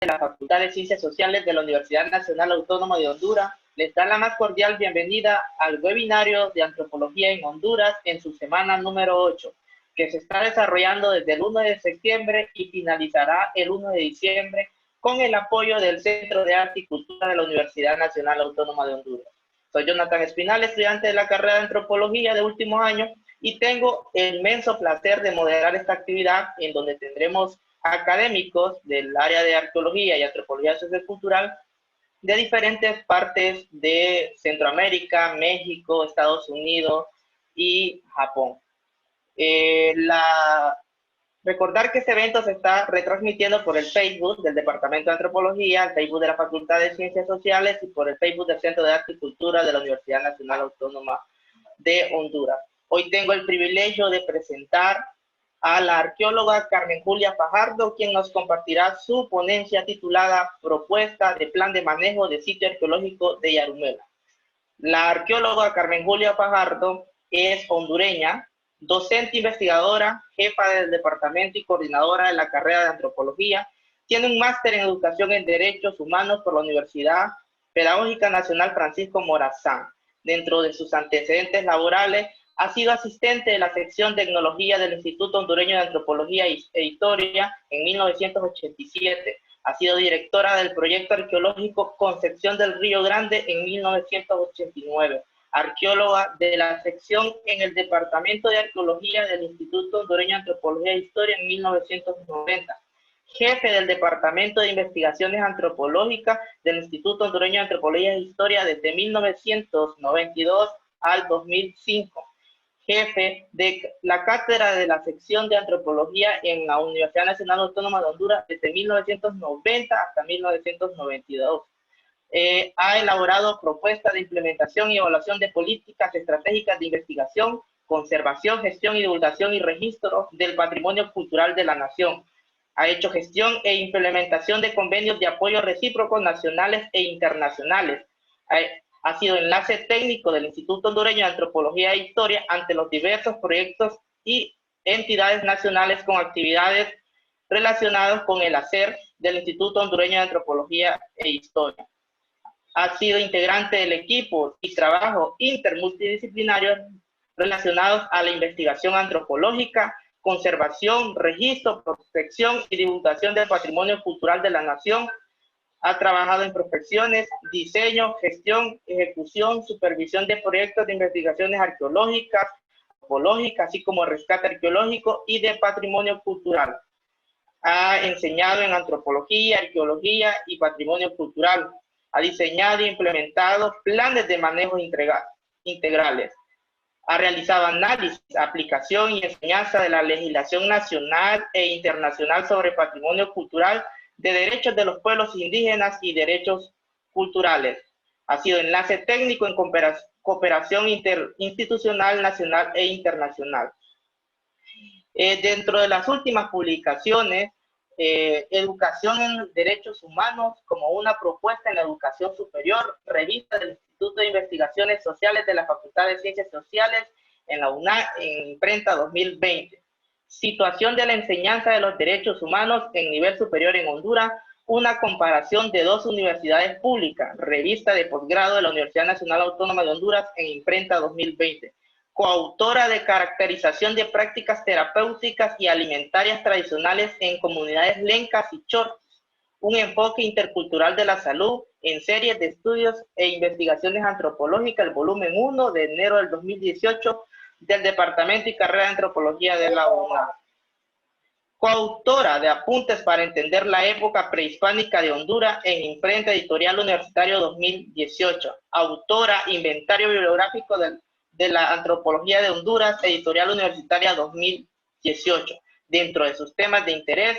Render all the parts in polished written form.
de la Facultad de Ciencias Sociales de la Universidad Nacional Autónoma de Honduras les da la más cordial bienvenida al webinario de Antropología en Honduras en su semana número 8, que se está desarrollando desde el 1 de septiembre y finalizará el 1 de diciembre con el apoyo del Centro de Arte y Cultura de la Universidad Nacional Autónoma de Honduras. Soy Jonathan Espinal, estudiante de la carrera de Antropología de último año, y tengo el inmenso placer de moderar esta actividad en donde tendremos académicos del área de arqueología y antropología sociocultural de diferentes partes de Centroamérica, México, Estados Unidos y Japón. Recordar que este evento se está retransmitiendo por el Facebook del Departamento de Antropología, el Facebook de la Facultad de Ciencias Sociales y por el Facebook del Centro de Arte y Cultura de la Universidad Nacional Autónoma de Honduras. Hoy tengo el privilegio de presentar a la arqueóloga Carmen Julia Fajardo, quien nos compartirá su ponencia titulada Propuesta de Plan de Manejo de Sitio Arqueológico de Yarumela. La arqueóloga Carmen Julia Fajardo es hondureña, docente investigadora, jefa del departamento y coordinadora de la carrera de antropología. Tiene un máster en educación en derechos humanos por la Universidad Pedagógica Nacional Francisco Morazán. Dentro de sus antecedentes laborales, ha sido asistente de la sección de tecnología del Instituto Hondureño de Antropología e Historia en 1987. Ha sido directora del proyecto arqueológico Concepción del Río Grande en 1989. Arqueóloga de la sección en el Departamento de Arqueología del Instituto Hondureño de Antropología e Historia en 1990. Jefe del Departamento de Investigaciones Antropológicas del Instituto Hondureño de Antropología e Historia desde 1992 al 2005. Jefe de la cátedra de la sección de antropología en la Universidad Nacional Autónoma de Honduras desde 1990 hasta 1992. Ha elaborado propuestas de implementación y evaluación de políticas estratégicas de investigación, conservación, gestión y divulgación y registro del patrimonio cultural de la nación. Ha hecho gestión e implementación de convenios de apoyo recíprocos nacionales e internacionales. Ha sido enlace técnico del Instituto Hondureño de Antropología e Historia ante los diversos proyectos y entidades nacionales con actividades relacionadas con el hacer del Instituto Hondureño de Antropología e Historia. Ha sido integrante del equipo y trabajo intermultidisciplinario relacionados a la investigación antropológica, conservación, registro, protección y divulgación del patrimonio cultural de la nación. Ha trabajado en prospecciones, diseño, gestión, ejecución, supervisión de proyectos de investigaciones arqueológicas, antropológicas, así como rescate arqueológico y de patrimonio cultural. Ha enseñado en antropología, arqueología y patrimonio cultural. Ha diseñado e implementado planes de manejo integrales. Ha realizado análisis, aplicación y enseñanza de la legislación nacional e internacional sobre patrimonio cultural, de derechos de los pueblos indígenas y derechos culturales. Ha sido enlace técnico en cooperación interinstitucional nacional e internacional. Dentro de las últimas publicaciones, Educación en Derechos Humanos como una propuesta en la educación superior, revista del Instituto de Investigaciones Sociales de la Facultad de Ciencias Sociales en la UNA, en imprenta 2020. Situación de la enseñanza de los derechos humanos en nivel superior en Honduras, una comparación de dos universidades públicas, revista de posgrado de la Universidad Nacional Autónoma de Honduras en imprenta 2020. Coautora de Caracterización de Prácticas Terapéuticas y Alimentarias Tradicionales en Comunidades Lencas y Chortis, un enfoque intercultural de la salud en series de estudios e investigaciones antropológicas, el volumen 1 de enero del 2018 del Departamento y Carrera de Antropología de la UNAM. Coautora de Apuntes para entender la época prehispánica de Honduras en imprenta editorial Universitario 2018. Autora Inventario Bibliográfico de la Antropología de Honduras, editorial Universitaria 2018. Dentro de sus temas de interés,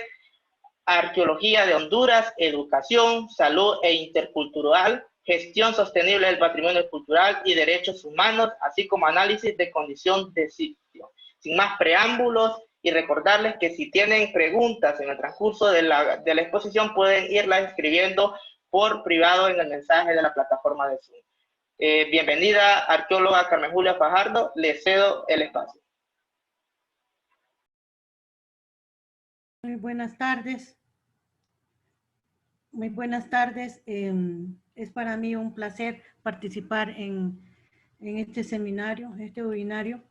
arqueología de Honduras, educación, salud e intercultural, gestión sostenible del patrimonio cultural y derechos humanos, así como análisis de condición de sitio. Sin más preámbulos, y recordarles que si tienen preguntas en el transcurso de la exposición, pueden irlas escribiendo por privado en el mensaje de la plataforma de Zoom. Bienvenida, arqueóloga Carmen Julia Fajardo, le cedo el espacio. Muy buenas tardes. Muy buenas tardes. Es para mí un placer participar en este seminario, este webinario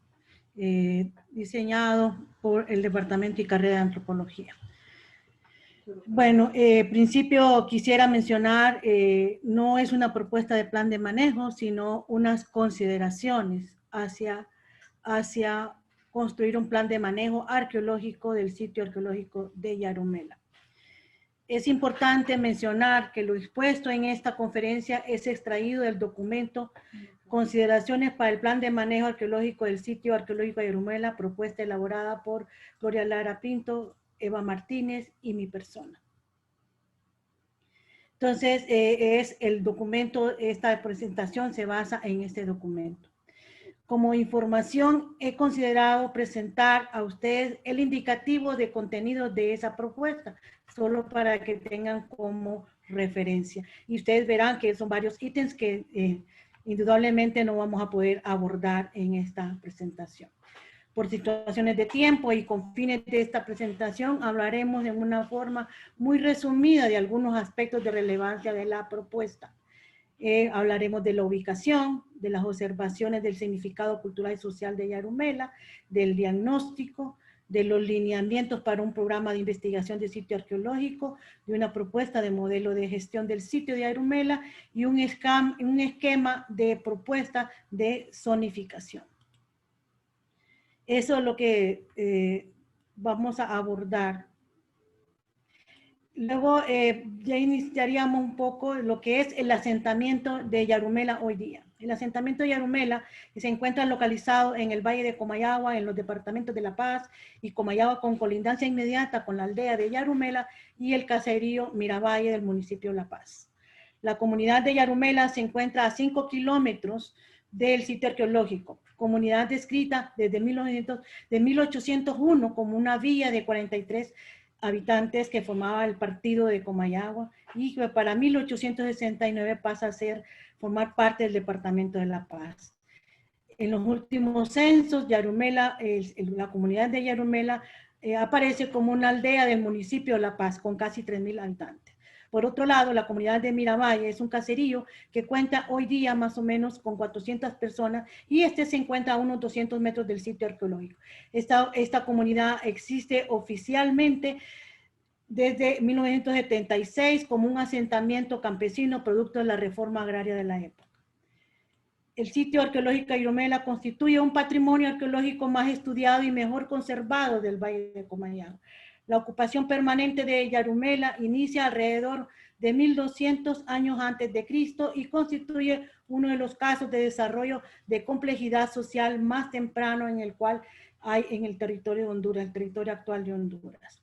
diseñado por el Departamento y Carrera de Antropología. Bueno, principio quisiera mencionar, no es una propuesta de plan de manejo, sino unas consideraciones hacia construir un plan de manejo arqueológico del sitio arqueológico de Yarumela. Es importante mencionar que lo expuesto en esta conferencia es extraído del documento Consideraciones para el Plan de Manejo Arqueológico del Sitio Arqueológico de Yarumela, propuesta elaborada por Gloria Lara Pinto, Eva Martínez y mi persona. Entonces, es el documento, esta presentación se basa en este documento. Como información, he considerado presentar a ustedes el indicativo de contenido de esa propuesta, solo para que tengan como referencia. Y ustedes verán que son varios ítems que indudablemente no vamos a poder abordar en esta presentación. Por situaciones de tiempo y con fines de esta presentación, hablaremos de una forma muy resumida de algunos aspectos de relevancia de la propuesta. Hablaremos de la ubicación, de las observaciones del significado cultural y social de Yarumela, del diagnóstico, de los lineamientos para un programa de investigación de sitio arqueológico, de una propuesta de modelo de gestión del sitio de Yarumela y un esquema de propuesta de zonificación. Eso es lo que vamos a abordar. Luego ya iniciaríamos un poco lo que es el asentamiento de Yarumela hoy día. El asentamiento de Yarumela se encuentra localizado en el Valle de Comayagua, en los departamentos de La Paz y Comayagua, con colindancia inmediata con la aldea de Yarumela y el caserío Miravalle del municipio de La Paz. La comunidad de Yarumela se encuentra a 5 kilómetros del sitio arqueológico, comunidad descrita desde 1801 como una villa de 43 habitantes que formaba el partido de Comayagua y que para 1869 pasa a formar parte del departamento de La Paz. En los últimos censos, Yarumela, la comunidad de Yarumela aparece como una aldea del municipio de La Paz con casi 3,000 habitantes. Por otro lado, la comunidad de Miravalle es un caserío que cuenta hoy día más o menos con 400 personas y se encuentra a unos 200 metros del sitio arqueológico. Esta comunidad existe oficialmente desde 1976 como un asentamiento campesino producto de la reforma agraria de la época. El sitio arqueológico de Yarumela constituye un patrimonio arqueológico más estudiado y mejor conservado del Valle de Comayagua. La ocupación permanente de Yarumela inicia alrededor de 1200 años antes de Cristo y constituye uno de los casos de desarrollo de complejidad social más temprano en el cual hay en el territorio de Honduras, el territorio actual de Honduras.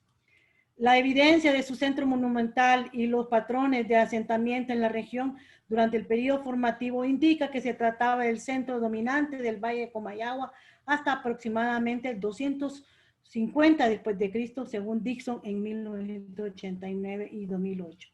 La evidencia de su centro monumental y los patrones de asentamiento en la región durante el periodo formativo indica que se trataba del centro dominante del Valle de Comayagua hasta aproximadamente 250 después de Cristo, según Dixon en 1989 y 2008.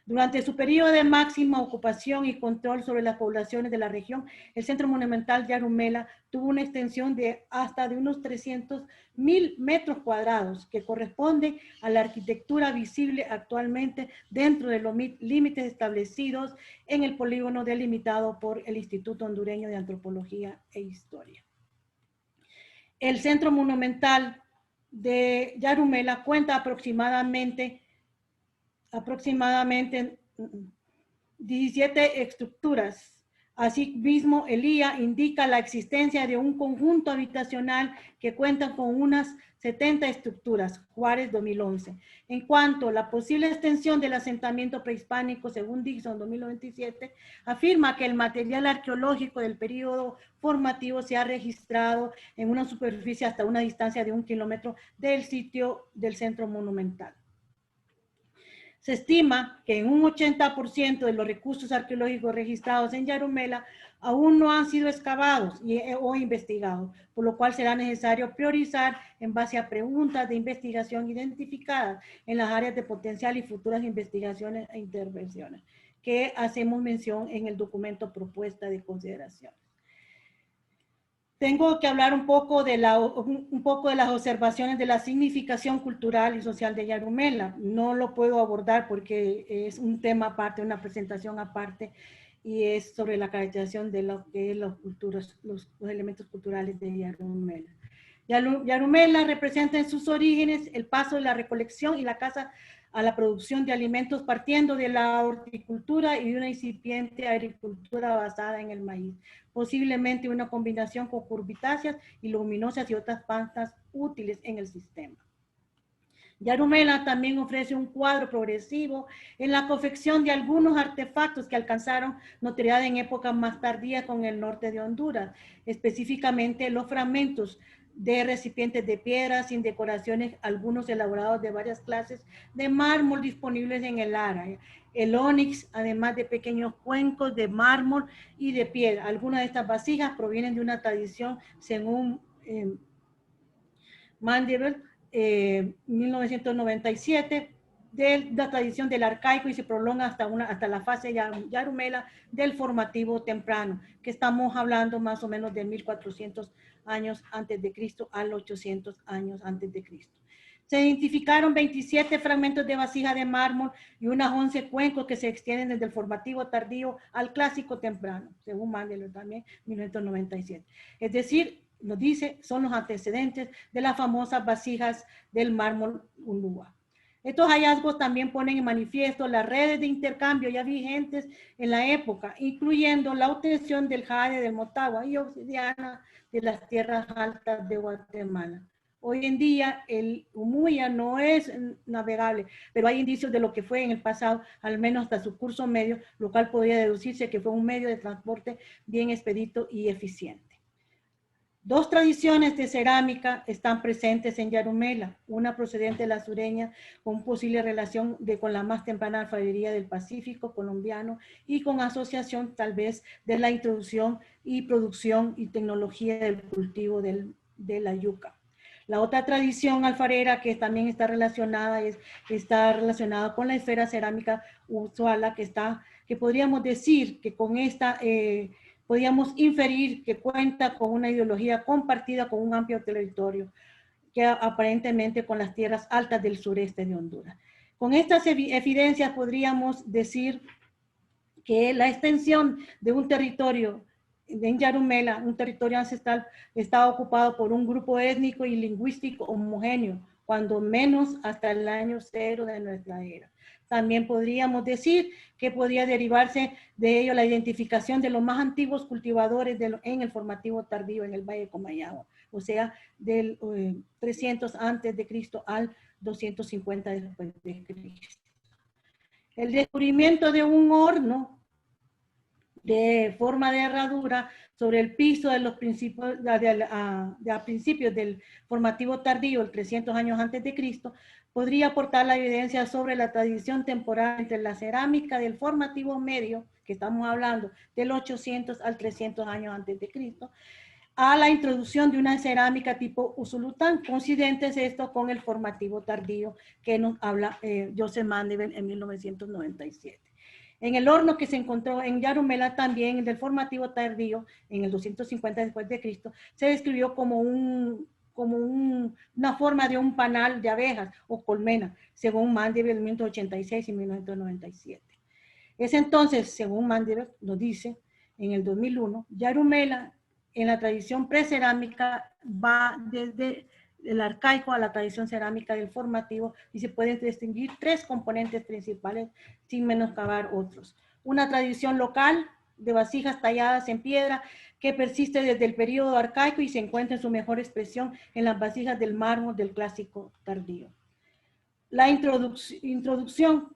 Durante su periodo de máxima ocupación y control sobre las poblaciones de la región, el Centro Monumental Yarumela tuvo una extensión de hasta de unos 300,000 metros cuadrados, que corresponde a la arquitectura visible actualmente dentro de los límites establecidos en el polígono delimitado por el Instituto Hondureño de Antropología e Historia. El Centro Monumental de Yarumela cuenta aproximadamente 17 estructuras. Asimismo, el IA indica la existencia de un conjunto habitacional que cuenta con unas 70 estructuras, Juárez 2011. En cuanto a la posible extensión del asentamiento prehispánico, según Dixon 2097, afirma que el material arqueológico del periodo formativo se ha registrado en una superficie hasta una distancia de 1 kilómetro del sitio del centro monumental. Se estima que en un 80% de los recursos arqueológicos registrados en Yarumela aún no han sido excavados o investigados, por lo cual será necesario priorizar en base a preguntas de investigación identificadas en las áreas de potencial y futuras investigaciones e intervenciones, que hacemos mención en el documento propuesta de consideración. Tengo que hablar un poco de las observaciones de la significación cultural y social de Yarumela. No lo puedo abordar porque es un tema aparte, una presentación aparte, y es sobre la caracterización de lo que es los elementos culturales de Yarumela. Yarumela representa en sus orígenes el paso de la recolección y la caza a la producción de alimentos partiendo de la horticultura y de una incipiente agricultura basada en el maíz, posiblemente una combinación con curbitáceas y leguminosas y otras plantas útiles en el sistema. Yarumela también ofrece un cuadro progresivo en la confección de algunos artefactos que alcanzaron notoriedad en épocas más tardías con el norte de Honduras, específicamente los fragmentos de recipientes de piedra sin decoraciones, algunos elaborados de varias clases de mármol disponibles en el área. El ónix, además de pequeños cuencos de mármol y de piedra. Algunas de estas vasijas provienen de una tradición, según Mandeville, 1997, de la tradición del arcaico y se prolonga hasta la fase Yarumela del formativo temprano, que estamos hablando más o menos de 1400 años antes de Cristo al 800 años antes de Cristo. Se identificaron 27 fragmentos de vasija de mármol y unas 11 cuencos que se extienden desde el formativo tardío al clásico temprano, según Mandeville también, 1997. Es decir, nos dice, son los antecedentes de las famosas vasijas del mármol Ulúa. Estos hallazgos también ponen en manifiesto las redes de intercambio ya vigentes en la época, incluyendo la obtención del jade del Motagua y obsidiana de las tierras altas de Guatemala. Hoy en día el Umuya no es navegable, pero hay indicios de lo que fue en el pasado, al menos hasta su curso medio, lo cual podría deducirse que fue un medio de transporte bien expedito y eficiente. Dos tradiciones de cerámica están presentes en Yarumela, una procedente de la sureña con posible relación con la más temprana alfarería del Pacífico colombiano y con asociación tal vez de la introducción y producción y tecnología del cultivo de la yuca. La otra tradición alfarera que también está relacionada con la esfera cerámica Usuala, que podríamos decir que con esta podríamos inferir que cuenta con una ideología compartida con un amplio territorio, que aparentemente con las tierras altas del sureste de Honduras. Con estas evidencias podríamos decir que la extensión de un territorio en Yarumela, un territorio ancestral, estaba ocupado por un grupo étnico y lingüístico homogéneo, cuando menos hasta el año 0 de nuestra era. También podríamos decir que podría derivarse de ello la identificación de los más antiguos cultivadores en el formativo tardío en el Valle de Comayagua, o sea, del 300 antes de Cristo al 250 después de Cristo. El descubrimiento de un horno de forma de herradura sobre el piso de los principios, a principios del formativo tardío, el 300 años antes de Cristo, podría aportar la evidencia sobre la tradición temporal entre la cerámica del formativo medio, que estamos hablando del 800 al 300 años antes de Cristo, a la introducción de una cerámica tipo Usulután, coincidentes esto con el formativo tardío que nos habla Joseph Mandeville en 1997. En el horno que se encontró en Yarumela también, del formativo tardío, en el 250 después de Cristo, se describió como una forma de un panal de abejas o colmena, según Mandeville en 1986 y 1997. Es entonces, según Mandeville nos dice, en el 2001, Yarumela, en la tradición precerámica, va desde el arcaico a la tradición cerámica del formativo y se pueden distinguir tres componentes principales sin menoscabar otros. Una tradición local de vasijas talladas en piedra que persiste desde el periodo arcaico y se encuentra en su mejor expresión en las vasijas del mármol del clásico tardío. La introducción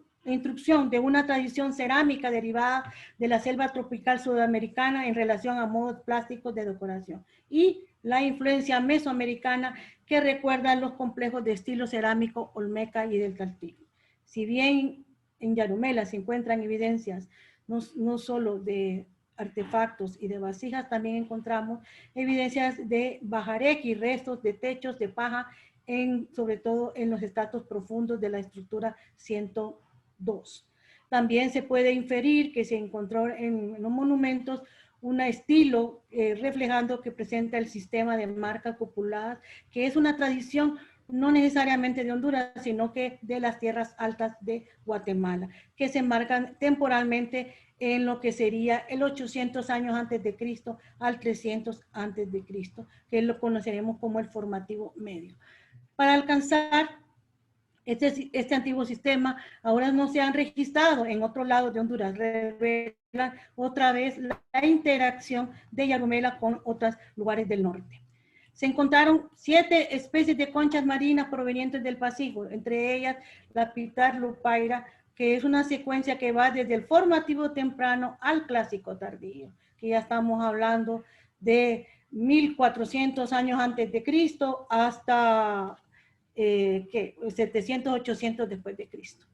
de una tradición cerámica derivada de la selva tropical sudamericana en relación a modos plásticos de decoración y la influencia mesoamericana que recuerda los complejos de estilo cerámico olmeca y del Caltillo. Si bien en Yarumela se encuentran evidencias no solo de artefactos y de vasijas, también encontramos evidencias de bajareque y restos de techos de paja, sobre todo en los estratos profundos de la estructura 102. También se puede inferir que se encontró en los monumentos un estilo reflejando que presenta el sistema de marcas populares, que es una tradición no necesariamente de Honduras, sino que de las tierras altas de Guatemala, que se marcan temporalmente en lo que sería el 800 años antes de Cristo al 300 antes de Cristo, que lo conoceremos como el formativo medio. Para alcanzar este antiguo sistema, ahora no se han registrado en otro lado de Honduras, revela otra vez la interacción de Yarumela con otros lugares del norte. Se encontraron 7 especies de conchas marinas provenientes del Pacífico, entre ellas la Pitar lupaira, que es una secuencia que va desde el formativo temprano al clásico tardío, que ya estamos hablando de 1400 años antes de Cristo hasta 700, 800 después de Cristo.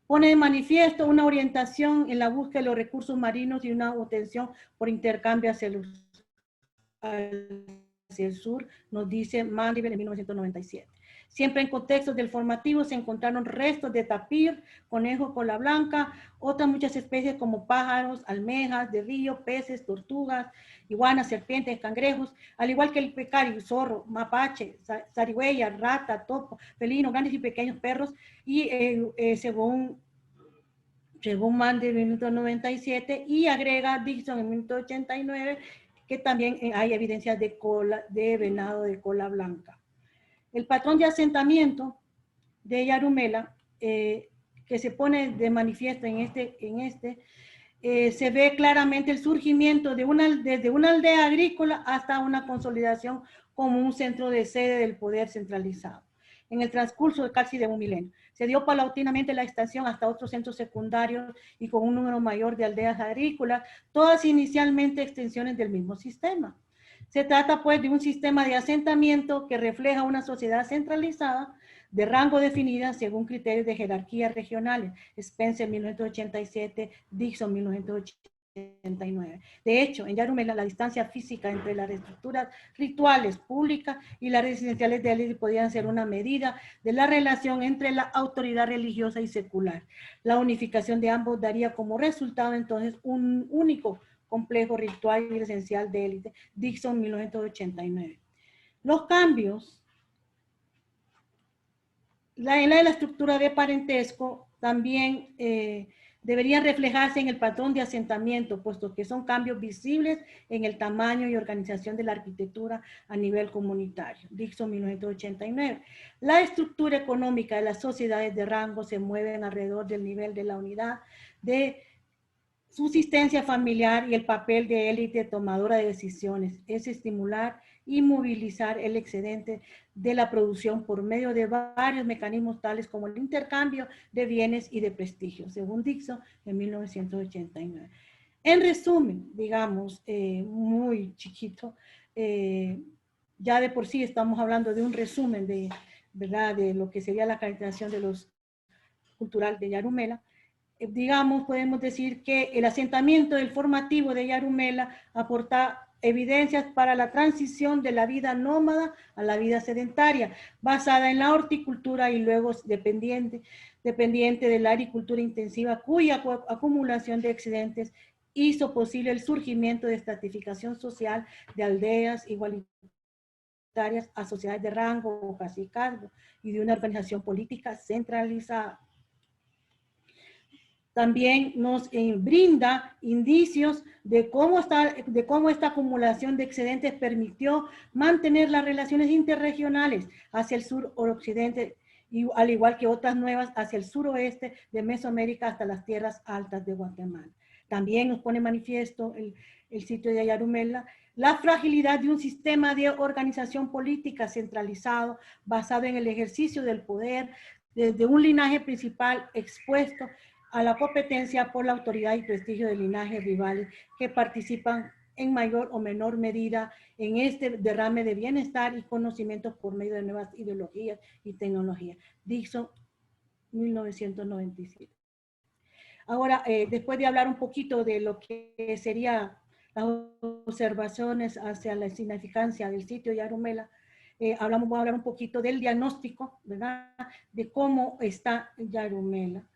Pone de manifiesto una orientación en la búsqueda de los recursos marinos y una obtención por intercambio hacia el sur, nos dice Mandeville en 1997. Siempre en contextos del formativo se encontraron restos de tapir, conejo cola blanca, otras muchas especies como pájaros, almejas de río, peces, tortugas, iguanas, serpientes, cangrejos, al igual que el pecario, zorro, mapache, zarigüeya, rata, topo, felino, grandes y pequeños perros, y según Mandeville en 1997, y agrega Dixon en 1989, que también hay evidencias de venado de cola blanca. El patrón de asentamiento de Yarumela, que se pone de manifiesto se ve claramente el surgimiento desde una aldea agrícola hasta una consolidación como un centro de sede del poder centralizado. En el transcurso de casi de un milenio, se dio paulatinamente la extensión hasta otros centros secundarios y con un número mayor de aldeas agrícolas, todas inicialmente extensiones del mismo sistema. Se trata pues de un sistema de asentamiento que refleja una sociedad centralizada de rango definida según criterios de jerarquía regionales. Spencer 1987, Dixon 1989. De hecho, en Yarumela la distancia física entre las estructuras rituales públicas y las residenciales de élite podían ser una medida de la relación entre la autoridad religiosa y secular. La unificación de ambos daría como resultado entonces un único complejo ritual y esencial de élite, Dixon 1989. Los cambios en la estructura de parentesco también deberían reflejarse en el patrón de asentamiento, puesto que son cambios visibles en el tamaño y organización de la arquitectura a nivel comunitario. Dixon 1989. La estructura económica de las sociedades de rango se mueven alrededor del nivel de la unidad de subsistencia familiar y el papel de élite tomadora de decisiones es estimular y movilizar el excedente de la producción por medio de varios mecanismos tales como el intercambio de bienes y de prestigio, según Dixon en 1989. En resumen, digamos, muy chiquito, ya de por sí estamos hablando de un resumen ¿verdad?, de lo que sería la caracterización de los cultural de Yarumela. Digamos, podemos decir que el asentamiento del formativo de Yarumela aporta evidencias para la transición de la vida nómada a la vida sedentaria, basada en la horticultura y luego dependiente de la agricultura intensiva, cuya acumulación de excedentes hizo posible el surgimiento de estratificación social de aldeas igualitarias a sociedades de rango o cacicazgo y de una organización política centralizada. También nos brinda indicios de cómo esta acumulación de excedentes permitió mantener las relaciones interregionales hacia el sur o occidente, y al igual que otras nuevas hacia el suroeste de Mesoamérica hasta las tierras altas de Guatemala. También nos pone manifiesto el sitio de Yarumela la fragilidad de un sistema de organización política centralizado basado en el ejercicio del poder desde un linaje principal expuesto a la competencia por la autoridad y prestigio de linajes rivales que participan en mayor o menor medida en este derrame de bienestar y conocimientos por medio de nuevas ideologías y tecnologías. Dixon, 1997. Ahora, después de hablar un poquito de lo que serían las observaciones hacia la significancia del sitio Yarumela, vamos a hablar un poquito del diagnóstico, ¿verdad?, de cómo está Yarumela.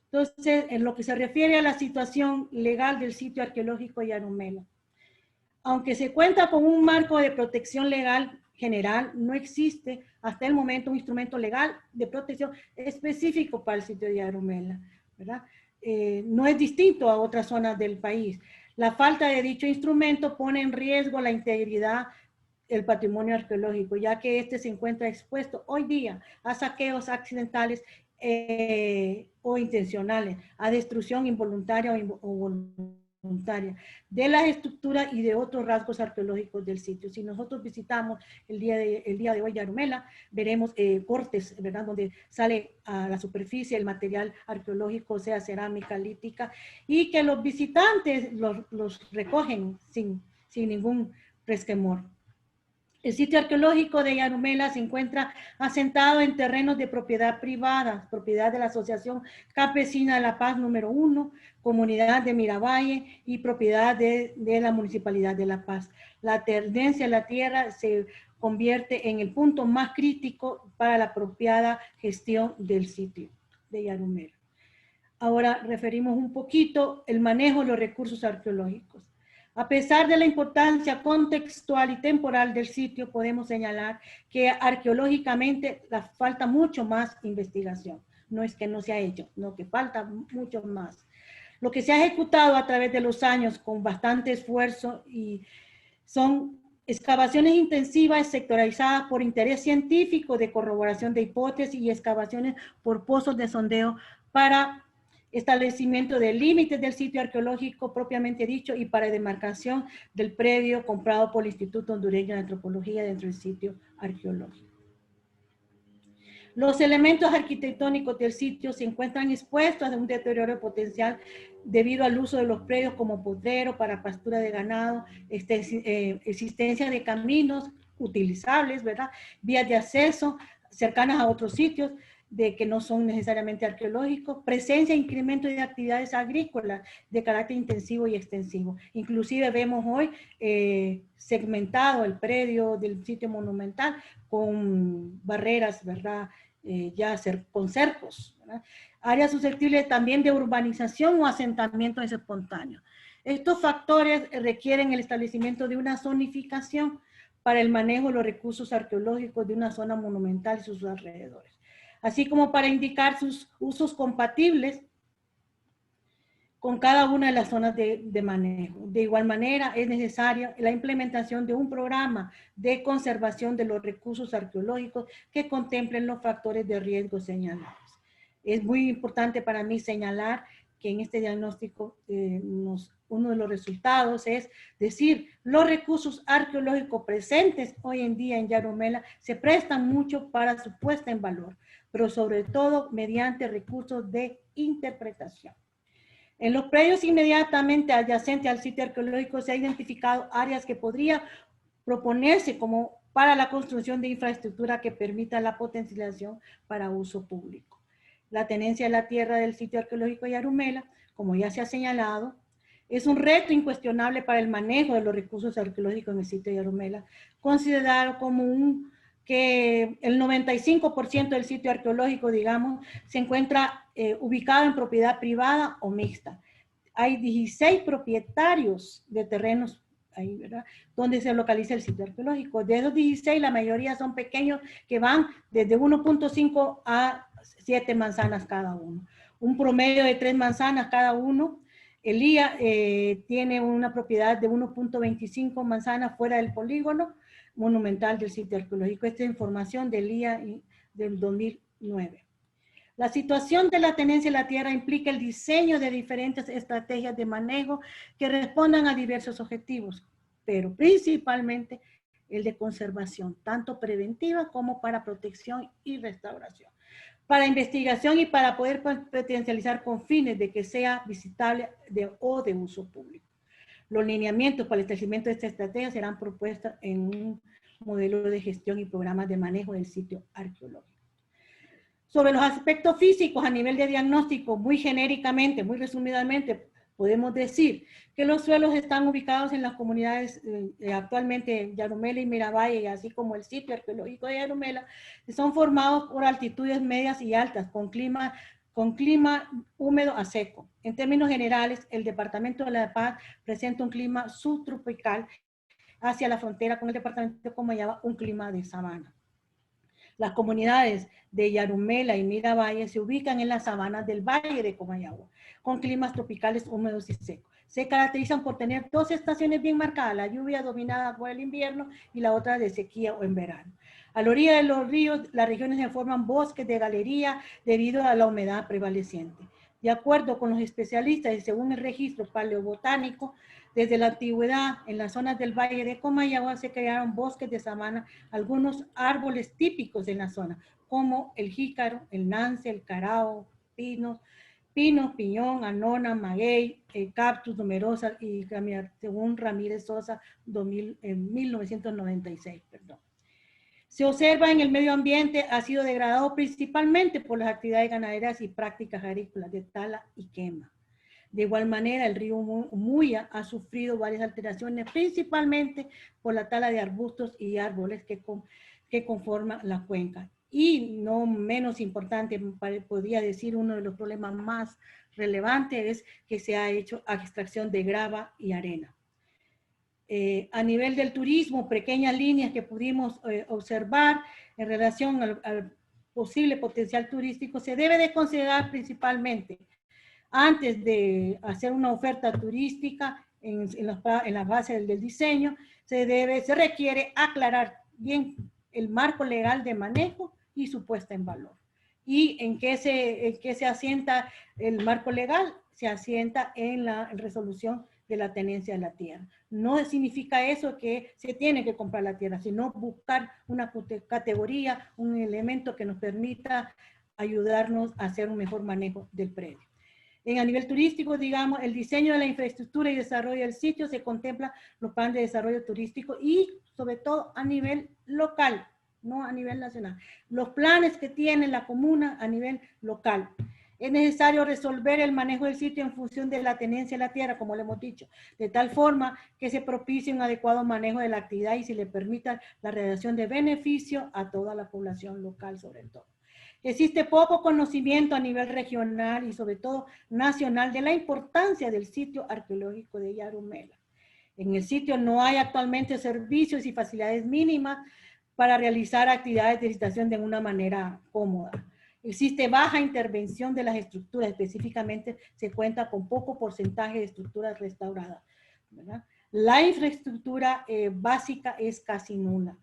Entonces, en lo que se refiere a la situación legal del sitio arqueológico Yarumela, Aunque se cuenta con un marco de protección legal general, no existe hasta el momento un instrumento legal de protección específico para el sitio de Yarumela, ¿verdad? No es distinto a otras zonas del país. La falta de dicho instrumento pone en riesgo la integridad del patrimonio arqueológico, ya que este se encuentra expuesto hoy día a saqueos accidentales o intencionales, a destrucción involuntaria o voluntaria de las estructuras y de otros rasgos arqueológicos del sitio. Si nosotros visitamos el día de hoy Yarumela, veremos cortes, ¿verdad?, donde sale a la superficie el material arqueológico, sea cerámica, lítica, y que los visitantes los recogen sin ningún resquemor. El sitio arqueológico de Yarumela se encuentra asentado en terrenos de propiedad privada, propiedad de la Asociación Campesina de La Paz número 1, Comunidad de Miravalle y propiedad de la Municipalidad de La Paz. La tenencia de la tierra se convierte en el punto más crítico para la apropiada gestión del sitio de Yarumela. Ahora referimos un poquito el manejo de los recursos arqueológicos. A pesar de la importancia contextual y temporal del sitio, podemos señalar que arqueológicamente falta mucho más investigación. No es que no se ha hecho, no, que falta mucho más. Lo que se ha ejecutado a través de los años con bastante esfuerzo y son excavaciones intensivas sectorizadas por interés científico de corroboración de hipótesis y excavaciones por pozos de sondeo para establecimiento de límites del sitio arqueológico propiamente dicho y para demarcación del predio comprado por el Instituto Hondureño de Antropología dentro del sitio arqueológico. Los elementos arquitectónicos del sitio se encuentran expuestos a un deterioro potencial debido al uso de los predios como potrero para pastura de ganado, existencia de caminos utilizables, ¿verdad?, vías de acceso cercanas a otros sitios que no son necesariamente arqueológicos, presencia e incremento de actividades agrícolas de carácter intensivo y extensivo. Inclusive vemos hoy segmentado el predio del sitio monumental con barreras, ¿verdad?, con cercos, ¿verdad? Áreas susceptibles también de urbanización o asentamientos espontáneos. Estos factores requieren el establecimiento de una zonificación para el manejo de los recursos arqueológicos de una zona monumental y sus alrededores, así como para indicar sus usos compatibles con cada una de las zonas de manejo. De igual manera, es necesaria la implementación de un programa de conservación de los recursos arqueológicos que contemplen los factores de riesgo señalados. Es muy importante para mí señalar que en este diagnóstico uno de los resultados es decir, los recursos arqueológicos presentes hoy en día en Yarumela se prestan mucho para su puesta en valor, pero sobre todo mediante recursos de interpretación. En los predios inmediatamente adyacentes al sitio arqueológico se han identificado áreas que podría proponerse como para la construcción de infraestructura que permita la potencialización para uso público. La tenencia de la tierra del sitio arqueológico de Yarumela, como ya se ha señalado, es un reto incuestionable para el manejo de los recursos arqueológicos en el sitio de Yarumela, considerado como que el 95% del sitio arqueológico, digamos, se encuentra ubicado en propiedad privada o mixta. Hay 16 propietarios de terrenos ahí, ¿verdad?, donde se localiza el sitio arqueológico. De esos 16, la mayoría son pequeños que van desde 1.5 a 7 manzanas cada uno. Un promedio de 3 manzanas cada uno. El IA tiene una propiedad de 1.25 manzanas fuera del polígono monumental del sitio arqueológico. Esta es información del IA del 2009. La situación de la tenencia de la tierra implica el diseño de diferentes estrategias de manejo que respondan a diversos objetivos, pero principalmente el de conservación, tanto preventiva como para protección y restauración, para investigación y para poder potencializar con fines de que sea visitable o de uso público. Los lineamientos para el establecimiento de esta estrategia serán propuestos en un modelo de gestión y programas de manejo del sitio arqueológico. Sobre los aspectos físicos a nivel de diagnóstico, muy genéricamente, muy resumidamente, podemos decir que los suelos están ubicados en las comunidades actualmente Yarumela y Miravalle, así como el sitio arqueológico de Yarumela, que son formados por altitudes medias y altas, con clima húmedo a seco. En términos generales, el departamento de La Paz presenta un clima subtropical hacia la frontera con el departamento de Comayagua, un clima de sabana. Las comunidades de Yarumela y Miravalle se ubican en las sabanas del Valle de Comayagua, con climas tropicales húmedos y secos. Se caracterizan por tener dos estaciones bien marcadas, la lluvia dominada por el invierno y la otra de sequía o en verano. A la orilla de los ríos, las regiones se forman bosques de galería debido a la humedad prevaleciente. De acuerdo con los especialistas y según el registro paleobotánico, desde la antigüedad, en las zonas del Valle de Comayagua se crearon bosques de sabana, algunos árboles típicos en la zona, como el jícaro, el nance, el carao, pinos, piñón, anona, maguey, cactus, numerosas, y según Ramírez Sosa, 1996, perdón. Se observa en el medio ambiente ha sido degradado principalmente por las actividades ganaderas y prácticas agrícolas de tala y quema. De igual manera, el río Muya ha sufrido varias alteraciones, principalmente por la tala de arbustos y árboles que conforman la cuenca. Y no menos importante, podría decir uno de los problemas más relevantes es que se ha hecho extracción de grava y arena. A nivel del turismo, pequeñas líneas que pudimos observar en relación al posible potencial turístico, se debe de considerar principalmente antes de hacer una oferta turística en la base del diseño, se requiere aclarar bien el marco legal de manejo y su puesta en valor. ¿Y en qué se asienta el marco legal? Se asienta en la resolución de la tenencia de la tierra. No significa eso que se tiene que comprar la tierra, sino buscar una categoría, un elemento que nos permita ayudarnos a hacer un mejor manejo del predio. A nivel turístico, digamos, el diseño de la infraestructura y desarrollo del sitio se contempla los planes de desarrollo turístico y sobre todo a nivel local, no a nivel nacional. Los planes que tiene la comuna a nivel local. Es necesario resolver el manejo del sitio en función de la tenencia de la tierra, como le hemos dicho, de tal forma que se propicie un adecuado manejo de la actividad y se le permita la realización de beneficio a toda la población local sobre todo. Existe poco conocimiento a nivel regional y sobre todo nacional de la importancia del sitio arqueológico de Yarumela. En el sitio no hay actualmente servicios y facilidades mínimas para realizar actividades de visitación de una manera cómoda. Existe baja intervención de las estructuras, específicamente se cuenta con poco porcentaje de estructuras restauradas, ¿verdad? La infraestructura básica es casi nula.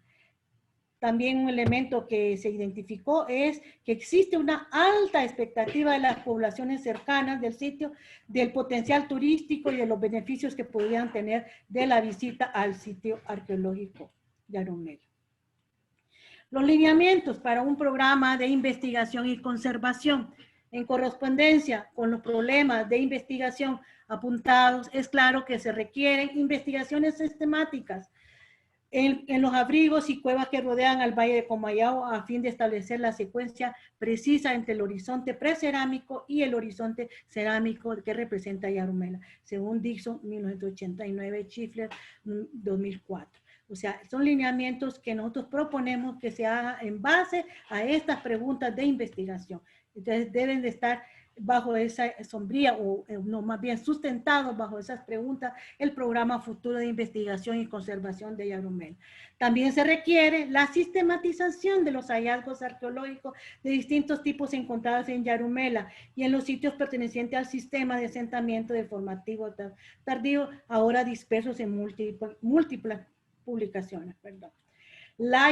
También un elemento que se identificó es que existe una alta expectativa de las poblaciones cercanas del sitio, del potencial turístico y de los beneficios que podrían tener de la visita al sitio arqueológico de Yarumela. Los lineamientos para un programa de investigación y conservación en correspondencia con los problemas de investigación apuntados, es claro que se requieren investigaciones sistemáticas en los abrigos y cuevas que rodean al Valle de Comayagua a fin de establecer la secuencia precisa entre el horizonte precerámico y el horizonte cerámico que representa Yarumela, según Dixon 1989, Schiffler 2004. O sea, son lineamientos que nosotros proponemos que se hagan en base a estas preguntas de investigación. Entonces deben de estar bajo esa sombría o no, más bien sustentados bajo esas preguntas el programa futuro de investigación y conservación de Yarumela. También se requiere la sistematización de los hallazgos arqueológicos de distintos tipos encontrados en Yarumela y en los sitios pertenecientes al sistema de asentamiento de formativo tardío, ahora dispersos en múltiples publicaciones, perdón. La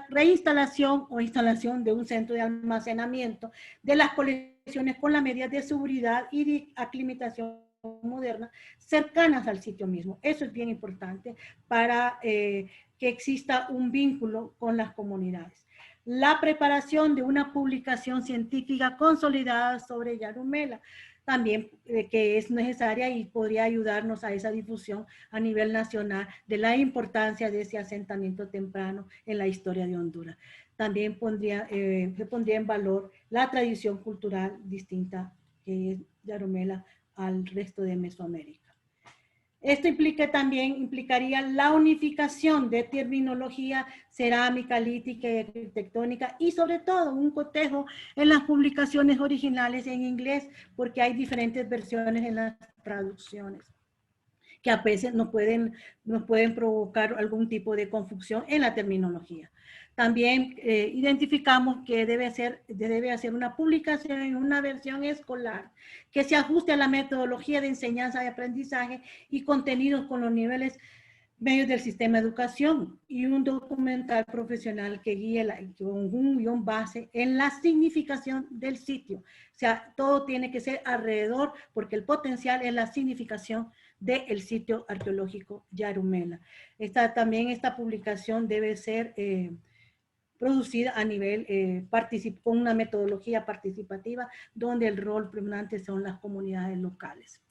reinstalación o instalación de un centro de almacenamiento de las colecciones con las medidas de seguridad y de aclimatación moderna cercanas al sitio mismo. Eso es bien importante para que exista un vínculo con las comunidades. La preparación de una publicación científica consolidada sobre Yarumela, también que es necesaria y podría ayudarnos a esa difusión a nivel nacional de la importancia de ese asentamiento temprano en la historia de Honduras. También se pondría en valor la tradición cultural distinta que es Yarumela al resto de Mesoamérica. Esto implicaría la unificación de terminología cerámica, lítica y arquitectónica y sobre todo un cotejo en las publicaciones originales en inglés porque hay diferentes versiones en las traducciones. que a veces nos pueden provocar algún tipo de confusión en la terminología. También identificamos que debe hacer una publicación en una versión escolar que se ajuste a la metodología de enseñanza y aprendizaje y contenidos con los niveles medios del sistema de educación, y un documental profesional que guíe con un guión base en la significación del sitio. O sea, todo tiene que ser alrededor, porque el potencial es la significación del sitio arqueológico Yarumela. También esta publicación debe ser producida a nivel, con una metodología participativa, donde el rol predominante son las comunidades locales.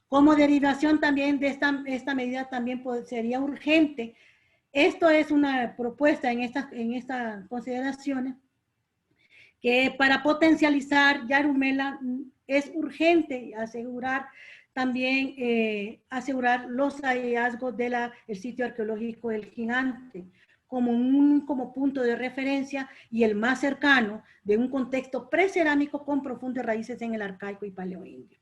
Como derivación también de esta medida también sería urgente. Esto es una propuesta en estas consideraciones, que para potencializar Yarumela es urgente asegurar también asegurar los hallazgos del sitio arqueológico El Gigante como punto de referencia y el más cercano de un contexto precerámico con profundas raíces en el arcaico y paleoindio.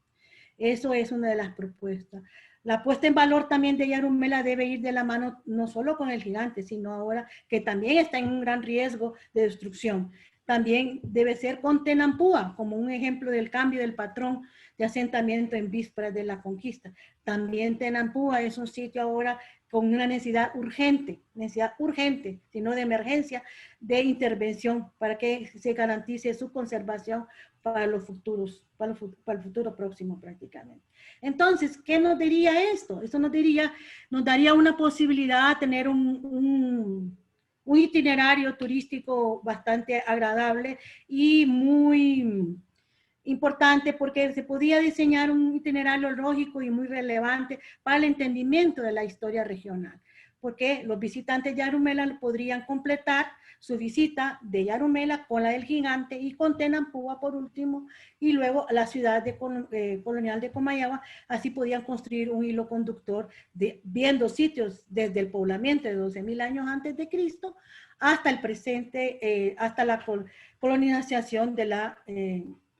Eso es una de las propuestas. La puesta en valor también de Yarumela debe ir de la mano no solo con El Gigante, sino ahora que también está en un gran riesgo de destrucción. También debe ser con Tenampúa, como un ejemplo del cambio del patrón de asentamiento en vísperas de la conquista. También Tenampúa es un sitio ahora con una necesidad urgente, sino de emergencia, de intervención para que se garantice su conservación para el futuro próximo prácticamente. Entonces, ¿qué nos diría esto? Esto nos daría una posibilidad de tener un itinerario turístico bastante agradable y muy importante, porque se podía diseñar un itinerario lógico y muy relevante para el entendimiento de la historia regional, porque los visitantes de Yarumela podrían completar su visita de Yarumela con la del Gigante y con Tenampúa por último, y luego la ciudad colonial de Comayagua. Así podían construir un hilo conductor viendo sitios desde el poblamiento de 12,000 años antes de Cristo hasta el presente, hasta la colonización de la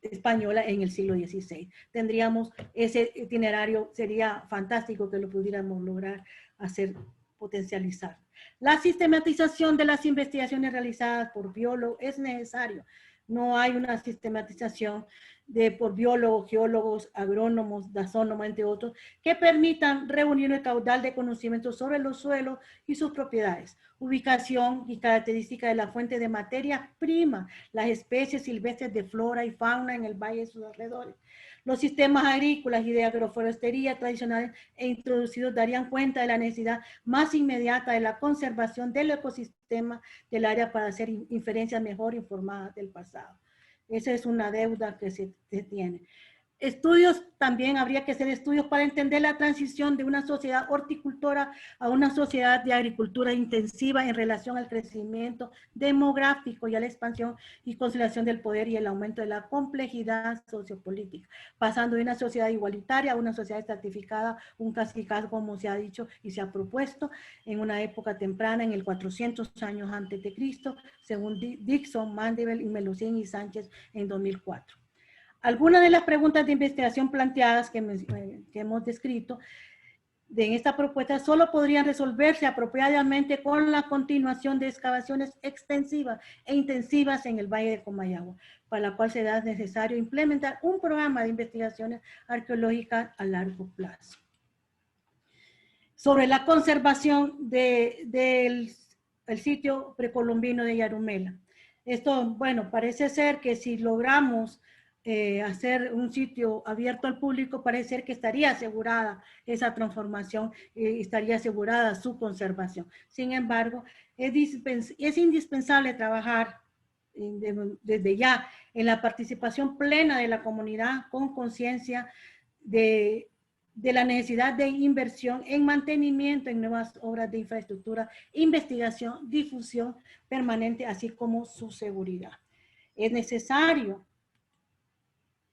española en el siglo XVI. Tendríamos ese itinerario, sería fantástico que lo pudiéramos lograr potencializar. La sistematización de las investigaciones realizadas por biólogos es necesario. No hay una sistematización por biólogos, geólogos, agrónomos, dasónomos, entre otros, que permitan reunir el caudal de conocimientos sobre los suelos y sus propiedades, ubicación y características de la fuente de materia prima, las especies silvestres de flora y fauna en el valle y sus alrededores. Los sistemas agrícolas y de agroforestería tradicionales e introducidos darían cuenta de la necesidad más inmediata de la conservación del ecosistema del área para hacer inferencias mejor informadas del pasado. Esa es una deuda que se tiene. Estudios, también habría que hacer estudios para entender la transición de una sociedad horticultora a una sociedad de agricultura intensiva en relación al crecimiento demográfico y a la expansión y consolidación del poder y el aumento de la complejidad sociopolítica, pasando de una sociedad igualitaria a una sociedad estratificada, un cacicazgo, como se ha dicho y se ha propuesto en una época temprana, en el 400 años antes de Cristo, según Dixon, Mandeville y Melusín y Sánchez en 2004. Algunas de las preguntas de investigación planteadas que hemos descrito en esta propuesta solo podrían resolverse apropiadamente con la continuación de excavaciones extensivas e intensivas en el Valle de Comayagua, para la cual será necesario implementar un programa de investigaciones arqueológicas a largo plazo. Sobre la conservación del sitio precolombino de Yarumela. Esto, bueno, parece ser que si logramos hacer un sitio abierto al público, parece ser que estaría asegurada esa transformación, estaría asegurada su conservación. Sin embargo, es indispensable trabajar desde ya en la participación plena de la comunidad con conciencia de la necesidad de inversión en mantenimiento, en nuevas obras de infraestructura, investigación, difusión permanente, así como su seguridad. Es necesario,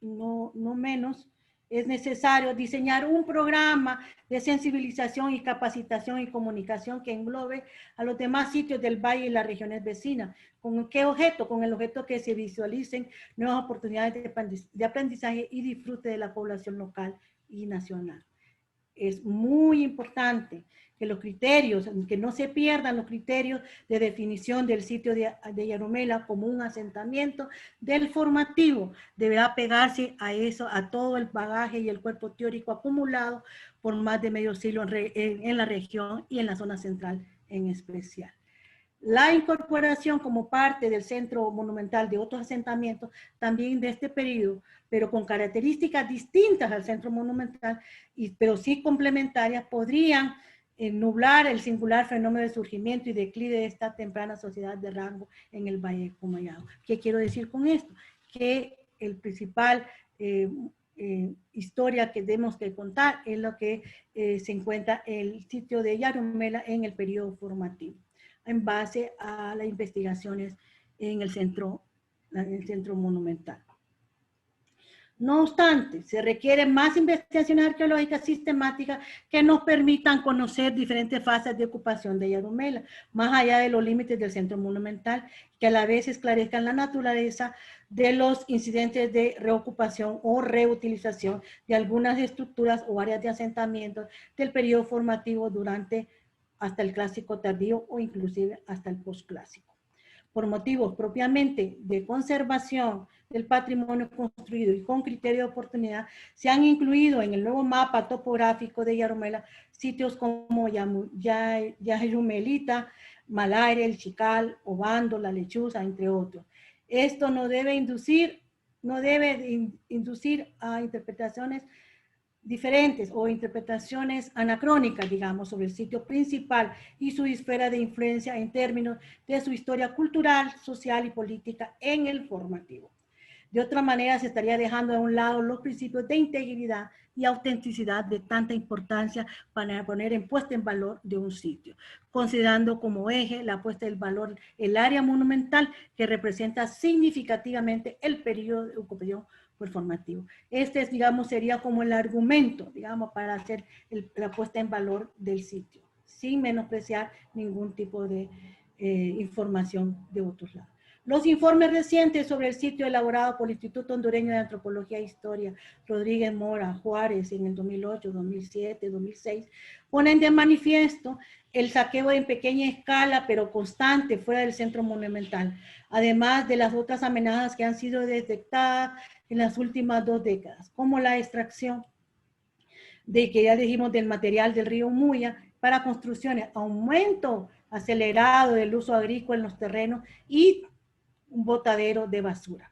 no menos, es necesario diseñar un programa de sensibilización y capacitación y comunicación que englobe a los demás sitios del valle y las regiones vecinas. ¿Con qué objeto? Con el objeto que se visualicen nuevas oportunidades de aprendizaje y disfrute de la población local y nacional. es muy importante que los criterios, que no se pierdan los criterios de definición del sitio de Yarumela como un asentamiento del formativo. Deberá pegarse a eso, a todo el bagaje y el cuerpo teórico acumulado por más de medio siglo en la región y en la zona central en especial. La incorporación como parte del centro monumental de otros asentamientos también de este periodo, pero con características distintas al centro monumental, pero sí complementarias, podrían nublar el singular fenómeno de surgimiento y declive de esta temprana sociedad de rango en el Valle de Comayagua. ¿Qué quiero decir con esto? Que el principal historia que tenemos que contar es lo que se encuentra el sitio de Yarumela en el periodo formativo, en base a las investigaciones en el centro monumental. No obstante, se requieren más investigaciones arqueológicas sistemáticas que nos permitan conocer diferentes fases de ocupación de Yarumela, más allá de los límites del centro monumental, que a la vez esclarezcan la naturaleza de los incidentes de reocupación o reutilización de algunas estructuras o áreas de asentamiento del periodo formativo durante hasta el clásico tardío o inclusive hasta el posclásico. Por motivos propiamente de conservación del patrimonio construido y con criterio de oportunidad, se han incluido en el nuevo mapa topográfico de Yarumela sitios como Yarumelita, Malaire, El Chical, Obando, La Lechuza, entre otros. Esto no debe inducir a interpretaciones diferentes o interpretaciones anacrónicas, digamos, sobre el sitio principal y su esfera de influencia en términos de su historia cultural, social y política en el formativo. De otra manera, se estaría dejando a un lado los principios de integridad y autenticidad de tanta importancia para poner en puesta en valor de un sitio, considerando como eje la puesta en valor el área monumental que representa significativamente el periodo de ocupación formativo. Este, digamos, sería como el argumento, digamos, para hacer la puesta en valor del sitio, sin menospreciar ningún tipo de información de otros lados. Los informes recientes sobre el sitio elaborado por el Instituto Hondureño de Antropología e Historia, Rodríguez Mora, Juárez, en el 2008, 2007, 2006, ponen de manifiesto el saqueo en pequeña escala, pero constante, fuera del centro monumental, además de las otras amenazas que han sido detectadas en las últimas 2 décadas, como la extracción de, que ya dijimos, del material del río Muya para construcciones, aumento acelerado del uso agrícola en los terrenos y un botadero de basura.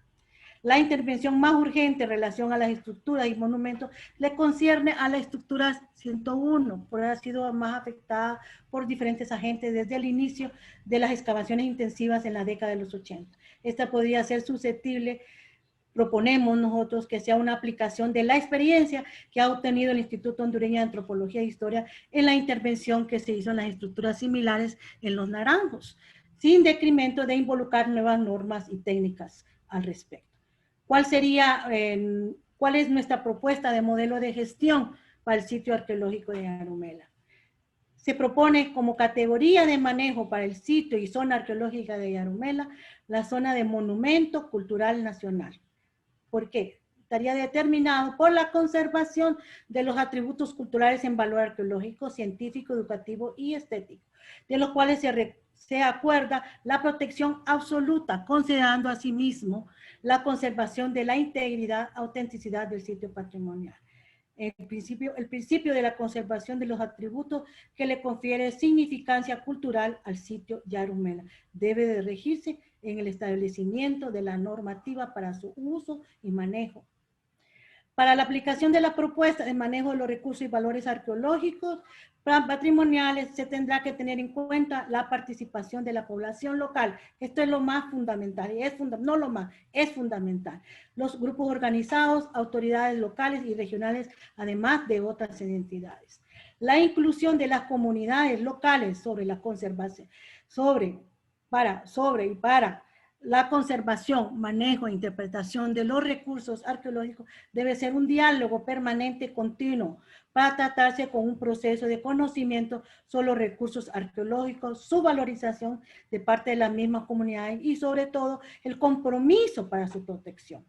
La intervención más urgente en relación a las estructuras y monumentos le concierne a la estructura 101, por haber sido más afectada por diferentes agentes desde el inicio de las excavaciones intensivas en la década de los 80. Esta podría ser susceptible, proponemos nosotros, que sea una aplicación de la experiencia que ha obtenido el Instituto Hondureño de Antropología e Historia en la intervención que se hizo en las estructuras similares en Los Naranjos, sin decremento de involucrar nuevas normas y técnicas al respecto. ¿Cuál es nuestra propuesta de modelo de gestión para el sitio arqueológico de Yarumela? Se propone como categoría de manejo para el sitio y zona arqueológica de Yarumela la zona de monumento cultural nacional. ¿Por qué? Estaría determinado por la conservación de los atributos culturales en valor arqueológico, científico, educativo y estético, de los cuales se acuerda la protección absoluta, considerando asimismo la conservación de la integridad, autenticidad del sitio patrimonial. El principio de la conservación de los atributos que le confiere significancia cultural al sitio Yarumela debe de regirse en el establecimiento de la normativa para su uso y manejo. Para la aplicación de la propuesta de manejo de los recursos y valores arqueológicos patrimoniales, se tendrá que tener en cuenta la participación de la población local. Esto es lo más fundamental, es fundamental. Los grupos organizados, autoridades locales y regionales, además de otras entidades. La inclusión de las comunidades locales sobre la conservación, para la conservación, manejo e interpretación de los recursos arqueológicos debe ser un diálogo permanente continuo para tratarse con un proceso de conocimiento sobre los recursos arqueológicos, su valorización de parte de las mismas comunidades y sobre todo el compromiso para su protección.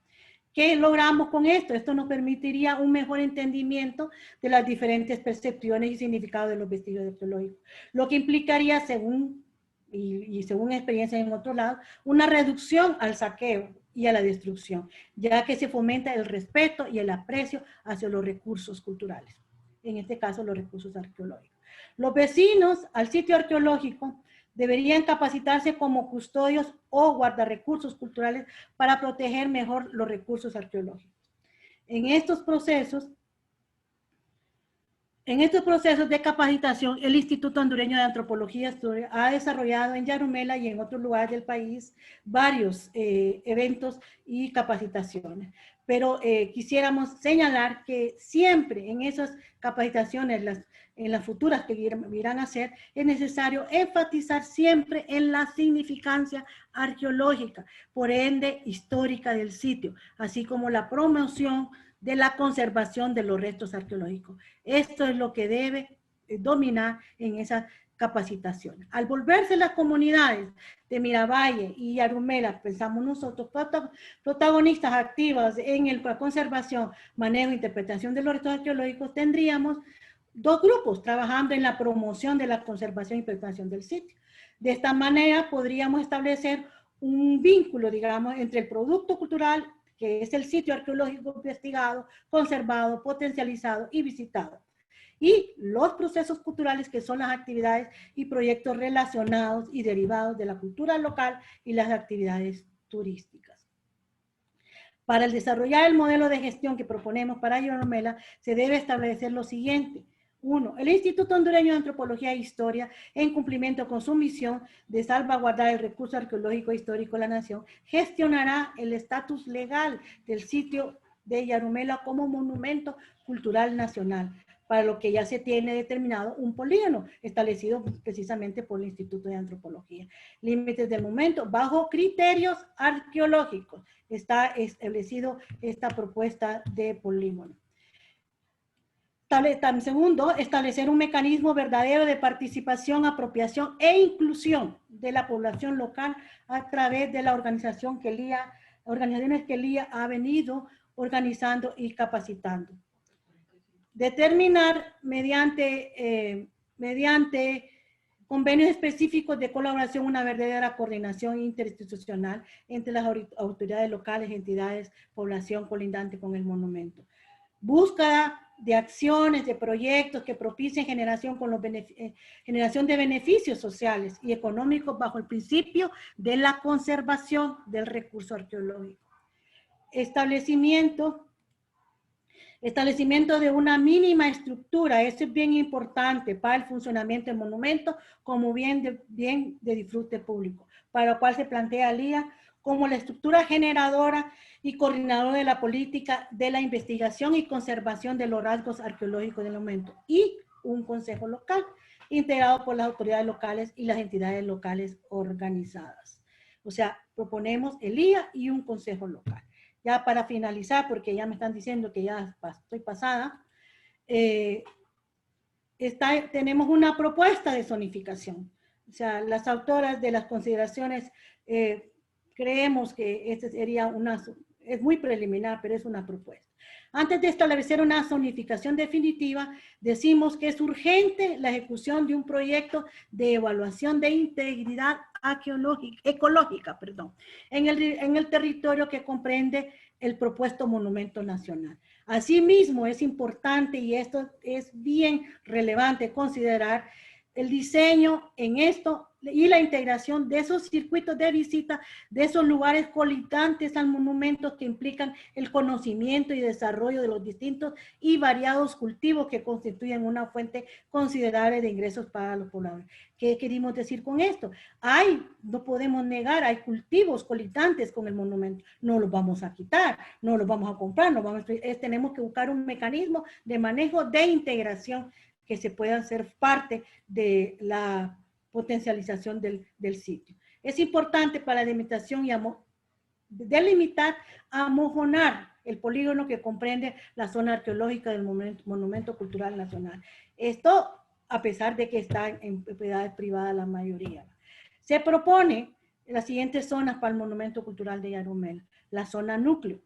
¿Qué logramos con esto? Esto nos permitiría un mejor entendimiento de las diferentes percepciones y significados de los vestigios arqueológicos, lo que implicaría, según experiencias en otros lados, una reducción al saqueo y a la destrucción, ya que se fomenta el respeto y el aprecio hacia los recursos culturales, en este caso los recursos arqueológicos. Los vecinos al sitio arqueológico deberían capacitarse como custodios o guardarrecursos culturales para proteger mejor los recursos arqueológicos. En estos procesos de capacitación, el Instituto Hondureño de Antropología ha desarrollado en Yarumela y en otros lugares del país varios eventos y capacitaciones. Pero quisiéramos señalar que siempre en esas capacitaciones, en las futuras que irán a hacer, es necesario enfatizar siempre en la significancia arqueológica, por ende histórica del sitio, así como la promoción de la conservación de los restos arqueológicos. Esto es lo que debe dominar en esa capacitación. Al volverse las comunidades de Miravalle y Yarumela, pensamos nosotros, protagonistas activas en la conservación, manejo e interpretación de los restos arqueológicos, tendríamos dos grupos trabajando en la promoción de la conservación y preservación del sitio. De esta manera podríamos establecer un vínculo, digamos, entre el producto cultural, que es el sitio arqueológico investigado, conservado, potencializado y visitado, y los procesos culturales, que son las actividades y proyectos relacionados y derivados de la cultura local y las actividades turísticas. Para el desarrollar el modelo de gestión que proponemos para Yarumela, se debe establecer lo siguiente. 1. El Instituto Hondureño de Antropología e Historia, en cumplimiento con su misión de salvaguardar el recurso arqueológico e histórico de la nación, gestionará el estatus legal del sitio de Yarumela como monumento cultural nacional, para lo que ya se tiene determinado un polígono establecido precisamente por el Instituto de Antropología. Límites del momento, bajo criterios arqueológicos, está establecido esta propuesta de polígono. Segundo, establecer un mecanismo verdadero de participación, apropiación e inclusión de la población local a través de la organizaciones que el IA ha venido organizando y capacitando. Determinar mediante convenios específicos de colaboración una verdadera coordinación interinstitucional entre las autoridades locales, entidades, población colindante con el monumento. Búsqueda de acciones, de proyectos que propicien generación de beneficios sociales y económicos bajo el principio de la conservación del recurso arqueológico. Establecimiento de una mínima estructura, eso es bien importante para el funcionamiento del monumento como bien de disfrute público, para lo cual se plantea el IA como la estructura generadora y coordinadora de la política de la investigación y conservación de los rasgos arqueológicos del monumento, y un consejo local integrado por las autoridades locales y las entidades locales organizadas. O sea, proponemos el IA y un consejo local. Ya para finalizar, porque ya me están diciendo que ya estoy pasada, tenemos una propuesta de zonificación. O sea, las autoras de las consideraciones creemos que esta sería es muy preliminar, pero es una propuesta. Antes de establecer una zonificación definitiva, decimos que es urgente la ejecución de un proyecto de evaluación de integridad ecológica, en el territorio que comprende el propuesto monumento nacional. Asimismo, es importante, y esto es bien relevante considerar, el diseño en esto y la integración de esos circuitos de visita, de esos lugares colindantes al monumento que implican el conocimiento y desarrollo de los distintos y variados cultivos que constituyen una fuente considerable de ingresos para los pobladores. ¿Qué queremos decir con esto? No podemos negar, hay cultivos colindantes con el monumento, no los vamos a quitar, no los vamos a comprar, tenemos que buscar un mecanismo de manejo de integración que se puedan ser parte de la potencialización del sitio. Es importante para la delimitación y amojonar el polígono que comprende la zona arqueológica del Monumento Cultural Nacional. Esto a pesar de que está en propiedad privada la mayoría. Se propone las siguientes zonas para el Monumento Cultural de Yarumela. La zona núcleo,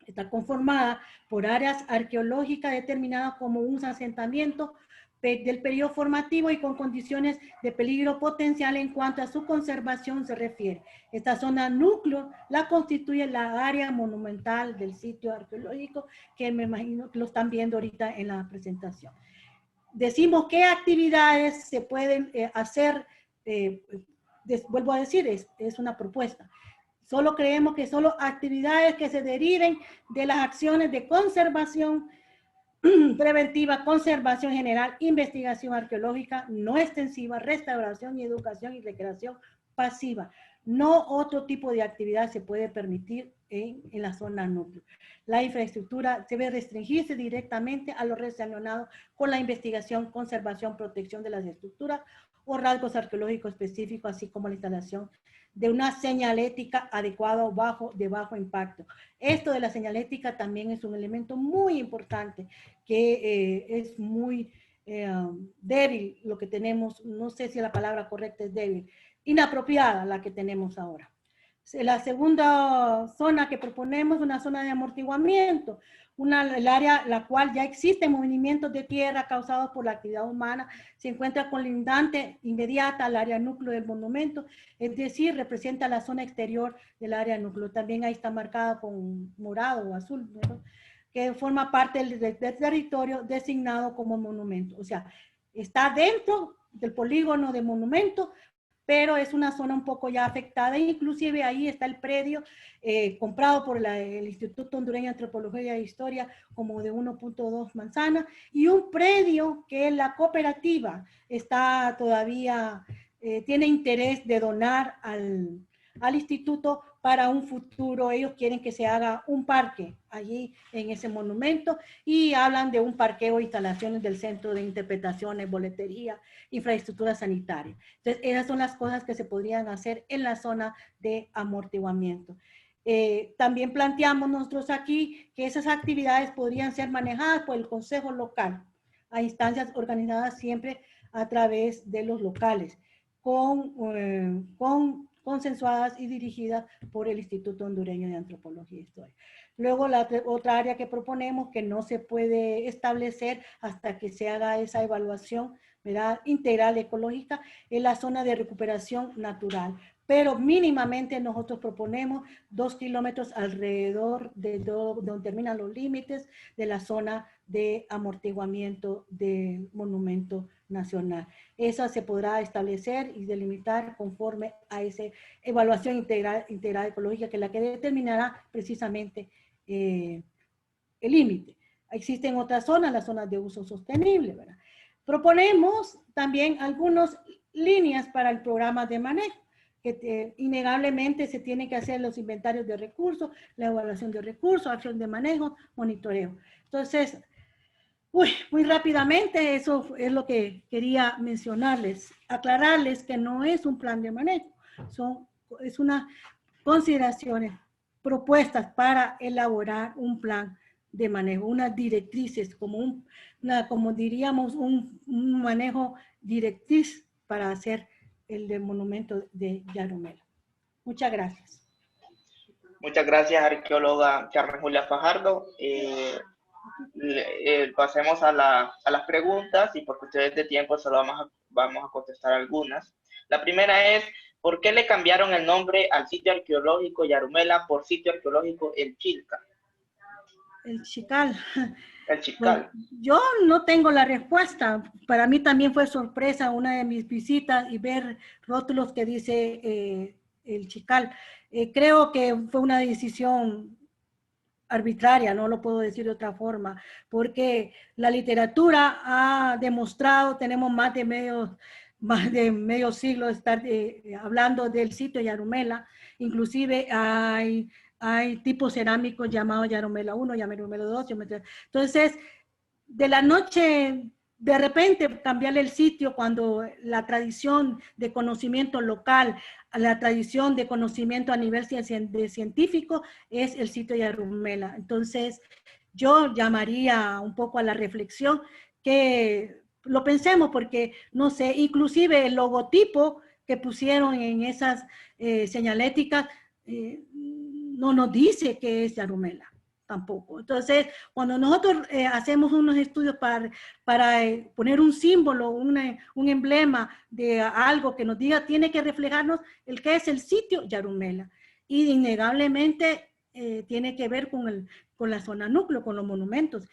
Está conformada por áreas arqueológicas determinadas como un asentamiento del periodo formativo y con condiciones de peligro potencial en cuanto a su conservación se refiere. Esta zona núcleo la constituye la área monumental del sitio arqueológico, que me imagino que lo están viendo ahorita en la presentación. Decimos qué actividades se pueden hacer, vuelvo a decir, es una propuesta. Solo creemos que solo actividades que se deriven de las acciones de conservación preventiva, conservación general, investigación arqueológica no extensiva, restauración y educación y recreación pasiva. No otro tipo de actividad se puede permitir en la zona núcleo. La infraestructura debe restringirse directamente a lo relacionado con la investigación, conservación, protección de las estructuras o rasgos arqueológicos específicos, así como la instalación de una señalética adecuada o de bajo impacto. Esto de la señalética también es un elemento muy importante, que es muy débil lo que tenemos, no sé si la palabra correcta es débil, inapropiada la que tenemos ahora. La segunda zona que proponemos es una zona de amortiguamiento, el área la cual ya existen movimientos de tierra causados por la actividad humana, se encuentra colindante inmediata al área núcleo del monumento, es decir, representa la zona exterior del área núcleo. También ahí está marcada con morado o azul, ¿no?, que forma parte del territorio designado como monumento. O sea, está dentro del polígono de monumento, pero es una zona un poco ya afectada, inclusive ahí está el predio comprado por el Instituto Hondureño de Antropología e Historia como de 1.2 manzanas, y un predio que la cooperativa está todavía, tiene interés de donar al instituto para un futuro. Ellos quieren que se haga un parque allí en ese monumento y hablan de un parqueo, instalaciones del centro de interpretaciones, boletería, infraestructura sanitaria. Entonces, esas son las cosas que se podrían hacer en la zona de amortiguamiento. También planteamos nosotros aquí que esas actividades podrían ser manejadas por el consejo local a instancias organizadas siempre a través de los locales, consensuadas y dirigidas por el Instituto Hondureño de Antropología e Historia. Luego, la otra área que proponemos que no se puede establecer hasta que se haga esa evaluación, ¿verdad?, integral ecológica, es la zona de recuperación natural. Pero mínimamente nosotros proponemos 2 kilómetros alrededor de donde terminan los límites de la zona de amortiguamiento del monumento nacional. Esa se podrá establecer y delimitar conforme a esa evaluación integral ecológica, que es la que determinará precisamente el límite. Existen otras zonas, las zonas de uso sostenible, ¿verdad? Proponemos también algunas líneas para el programa de manejo, que innegablemente se tienen que hacer los inventarios de recursos, la evaluación de recursos, acción de manejo, monitoreo. Entonces, muy rápidamente, eso es lo que quería mencionarles, aclararles que no es un plan de manejo, es unas consideraciones, propuestas para elaborar un plan de manejo, unas directrices, como diríamos, un manejo directriz para hacer el del monumento de Yarumela. Muchas gracias. Muchas gracias, arqueóloga Carmen Julia Fajardo. Pasemos a las preguntas, y por cuestiones de tiempo solo vamos a contestar algunas. La primera es, ¿por qué le cambiaron el nombre al sitio arqueológico Yarumela por sitio arqueológico El Chilca? El Chical. El Chical. Pues, yo no tengo la respuesta. Para mí también fue sorpresa una de mis visitas y ver rótulos que dice El Chical. Creo que fue una decisión arbitraria, no lo puedo decir de otra forma, porque la literatura ha demostrado, tenemos más de medio siglo de estar hablando del sitio Yarumela. Inclusive hay tipos cerámicos llamados Yarumela 1, Yarumela 2, entonces de la noche, de repente cambiarle el sitio cuando la tradición de conocimiento local, la tradición de conocimiento a nivel científico es el sitio Yarumela. Entonces yo llamaría un poco a la reflexión, que lo pensemos, porque no sé, inclusive el logotipo que pusieron en esas señaléticas no nos dice que es Yarumela. tampoco. Entonces, cuando nosotros hacemos unos estudios para poner un símbolo, un emblema de algo que nos diga, tiene que reflejarnos el que es el sitio Yarumela. Y innegablemente tiene que ver con la zona núcleo, con los monumentos.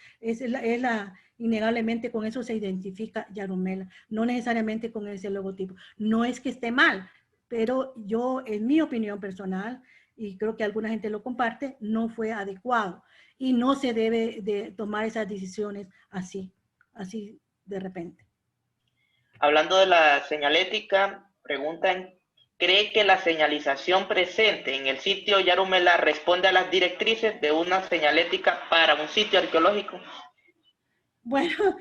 Innegablemente con eso se identifica Yarumela, no necesariamente con ese logotipo. No es que esté mal, pero yo, en mi opinión personal, y creo que alguna gente lo comparte, no fue adecuado. Y no se debe de tomar esas decisiones así de repente. Hablando de la señalética, preguntan, ¿cree que la señalización presente en el sitio Yarumela responde a las directrices de una señalética para un sitio arqueológico? Bueno,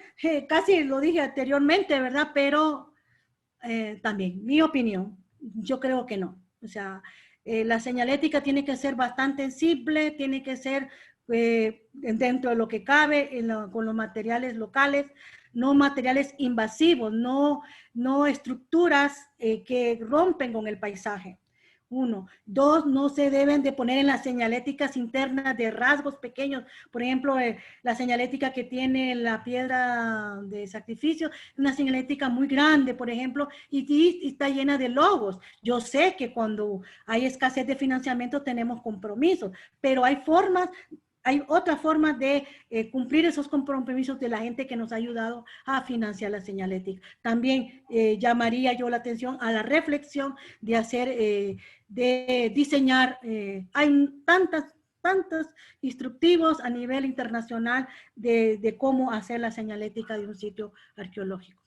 casi lo dije anteriormente, ¿verdad? Pero también, mi opinión, yo creo que no. O sea, la señalética tiene que ser bastante simple, tiene que ser dentro de lo que cabe, con los materiales locales, no materiales invasivos, no estructuras que rompen con el paisaje. 1. 2, no se deben de poner en las señaléticas internas de rasgos pequeños. Por ejemplo, la señalética que tiene la piedra de sacrificio, una señalética muy grande, por ejemplo, y está llena de logos. Yo sé que cuando hay escasez de financiamiento tenemos compromisos, pero hay otras formas de cumplir esos compromisos de la gente que nos ha ayudado a financiar la señalética. También llamaría yo la atención a la reflexión de hacer, de diseñar, hay tantos instructivos a nivel internacional de cómo hacer la señalética de un sitio arqueológico.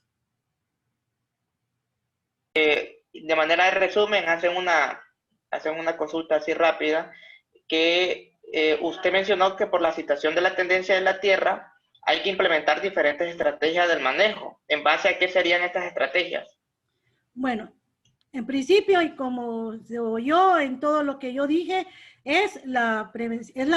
De manera de resumen, hacen una consulta así rápida, que usted mencionó que por la situación de la tendencia de la Tierra hay que implementar diferentes estrategias del manejo. ¿En base a qué serían estas estrategias? Bueno, en principio, y como se oyó en todo lo que yo dije, es la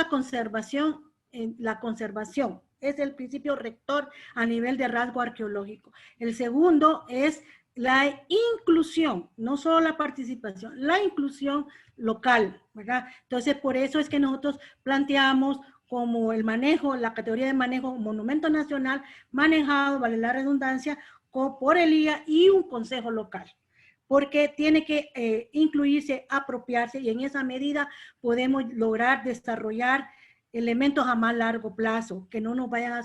conservación, es el principio rector a nivel de rasgo arqueológico. El segundo es la inclusión, no solo la participación, la inclusión local, ¿verdad? Entonces, por eso es que nosotros planteamos como el manejo, la categoría de manejo monumento nacional manejado, vale la redundancia, por el IA y un consejo local, porque tiene que incluirse, apropiarse, y en esa medida podemos lograr desarrollar elementos a más largo plazo, que no nos vayan a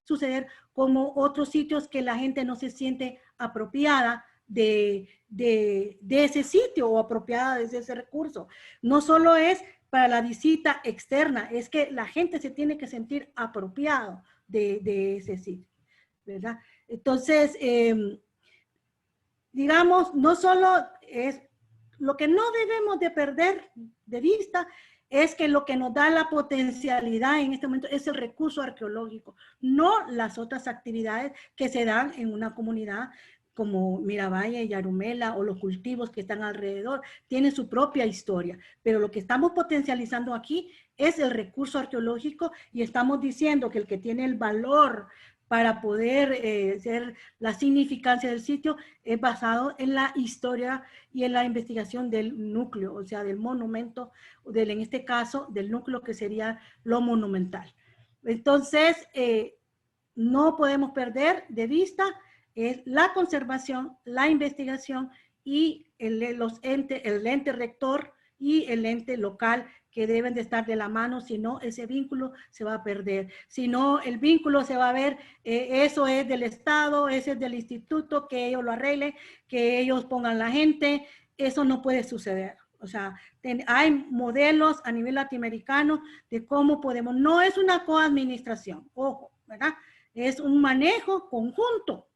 suceder como otros sitios que la gente no se siente apropiada de ese sitio o apropiada de ese recurso. No solo es para la visita externa, es que la gente se tiene que sentir apropiado de ese sitio, ¿verdad? Entonces, digamos, no solo es, lo que no debemos de perder de vista es que lo que nos da la potencialidad en este momento es el recurso arqueológico, no las otras actividades que se dan en una comunidad como Miravalle, Yarumela o los cultivos que están alrededor, tienen su propia historia, pero lo que estamos potencializando aquí es el recurso arqueológico y estamos diciendo que el que tiene el valor para poder ser la significancia del sitio es basado en la historia y en la investigación del núcleo, o sea, del monumento, en este caso, del núcleo que sería lo monumental. Entonces, no podemos perder de vista la conservación, la investigación y el ente rector y el ente local que deben de estar de la mano, si no, ese vínculo se va a perder. Si no, el vínculo se va a ver, eso es del Estado, ese es del instituto, que ellos lo arreglen, que ellos pongan la gente, eso no puede suceder. O sea, hay modelos a nivel latinoamericano de cómo podemos, no es una coadministración, ojo, ¿verdad? Es un manejo conjunto